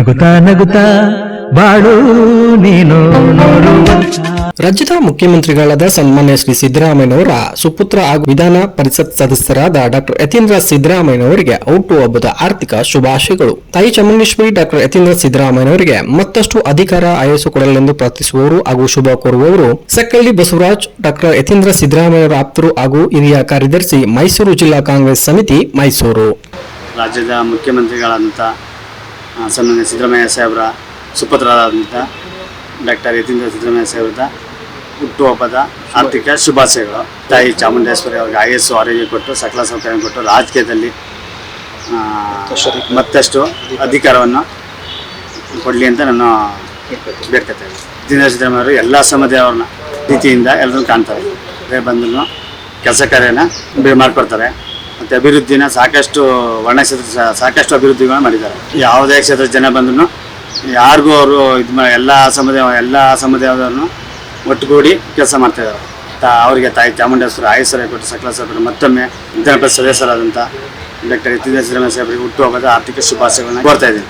ನಗುತ್ತಾ ನಗುತ್ತಾ ಬಾಳು ನೀನು ನೋಡುವಂತ. ರಾಜ್ಯದ ಮುಖ್ಯಮಂತ್ರಿಗಳಾದ ಸನ್ಮಾನ್ಯ ಶ್ರೀ ಸಿದ್ದರಾಮಯ್ಯನವರ ಸುಪುತ್ರ ಹಾಗೂ ವಿಧಾನ ಪರಿಷತ್ ಸದಸ್ಯರಾದ ಡಾಕ್ಟರ್ ಯತೀಂದ್ರ ಸಿದ್ದರಾಮಯ್ಯನವರಿಗೆ ಹುಟ್ಟುಹಬ್ಬದ ಆರ್ಥಿಕ ಶುಭಾಶಯಗಳು. ತಾಯಿ ಚಾಮುಂಡೇಶ್ವರಿ ಡಾಕ್ಟರ್ ಯತೀಂದ್ರ ಸಿದ್ದರಾಮಯ್ಯನವರಿಗೆ ಮತ್ತಷ್ಟು ಅಧಿಕಾರ ಆಯಸ್ಸು ಕೊಡಲೆಂದು ಪ್ರಾರ್ಥಿಸುವವರು ಹಾಗೂ ಶುಭ ಕೋರುವವರು ಸಕ್ಕಳ್ಳಿ ಬಸವರಾಜ್. ಡಾಕ್ಟರ್ ಯತೀಂದ್ರ ಸಿದ್ದರಾಮಯ್ಯನವರ ಆಪ್ತರು ಹಾಗೂ ಹಿರಿಯ ಕಾರ್ಯದರ್ಶಿ, ಮೈಸೂರು ಜಿಲ್ಲಾ ಕಾಂಗ್ರೆಸ್ ಸಮಿತಿ, ಮೈಸೂರು. ರಾಜ್ಯದ ಮುಖ್ಯಮಂತ್ರಿಗಳಾದಂಥ ಸನ್ಮಾನ್ಯ ಸಿದ್ದರಾಮಯ್ಯ ಸಾಹೇಬರ ಸುಪುತ್ರರಾದಂಥ ಡಾಕ್ಟರ್ ಯತೀಂದ್ರ ಸಿದ್ದರಾಮಯ್ಯ ಸಾಹೇಬರ ಹುಟ್ಟುಹಬ್ಬದ ಆರ್ಥಿಕ ಶುಭಾಶಯಗಳು. ತಾಯಿ ಚಾಮುಂಡೇಶ್ವರಿ ಅವ್ರಿಗೆ ಆಯಸ್ಸು ಆರೋಗ್ಯ ಕೊಟ್ಟು ಸಕಲ ಸೌಕರ್ಯ ಕೊಟ್ಟು ರಾಜಕೀಯದಲ್ಲಿ ಮತ್ತಷ್ಟು ಅಧಿಕಾರವನ್ನು ಕೊಡಲಿ ಅಂತ ನಾನು ಬೇಡ್ಕೊತೇನೆ. ಯತೀಂದ್ರ ಸಿದ್ದರಾಮಯ್ಯ ಅವರು ಎಲ್ಲ ಸಮುದಾಯವ್ರನ್ನ ರೀತಿಯಿಂದ ಎಲ್ಲರೂ ಕಾಣ್ತಾರೆ, ಬಂದು ಕೆಲಸ ಕಾರ್ಯನ ಮಾಡಿಕೊಡ್ತಾರೆ. ಮತ್ತು ಅಭಿವೃದ್ಧಿನ ಸಾಕಷ್ಟು ವರ್ಣಕ್ಷೇತ್ರ ಸಾಕಷ್ಟು ಅಭಿವೃದ್ಧಿಗಳನ್ನ ಮಾಡಿದ್ದಾರೆ. ಯಾವುದೇ ಕ್ಷೇತ್ರದ ಜನ ಬಂದ್ರು ಯಾರಿಗೂ ಅವರು ಎಲ್ಲ ಸಮುದಾಯದವ್ರನ್ನು ಒಟ್ಟುಗೂಡಿ ಕೆಲಸ ಮಾಡ್ತಾಯಿದ್ದಾರೆ. ಅವರಿಗೆ ತಾಯಿ ಚಾಮುಂಡೇಶ್ವರಿ ಆಯಸ್ಸರ ಕೊಟ್ಟು ಸಕಲ ಸಭೆ ಮತ್ತೊಮ್ಮೆ ವಿಧಾನ ಪರಿಷತ್ ಸದಸ್ಯರಾದಂಥ ಡಾಕ್ಟರ್ ಯತೀಂದ್ರ ಸಿದ್ದರಾಮಯ್ಯ ಸಾಹೇಬರಿಗೆ ಹುಟ್ಟುಹಬ್ಬದ ಆರ್ಥಿಕ ಶುಭಾಶಯಗಳನ್ನ ಕೋರ್ತಾ ಇದ್ದೀನಿ.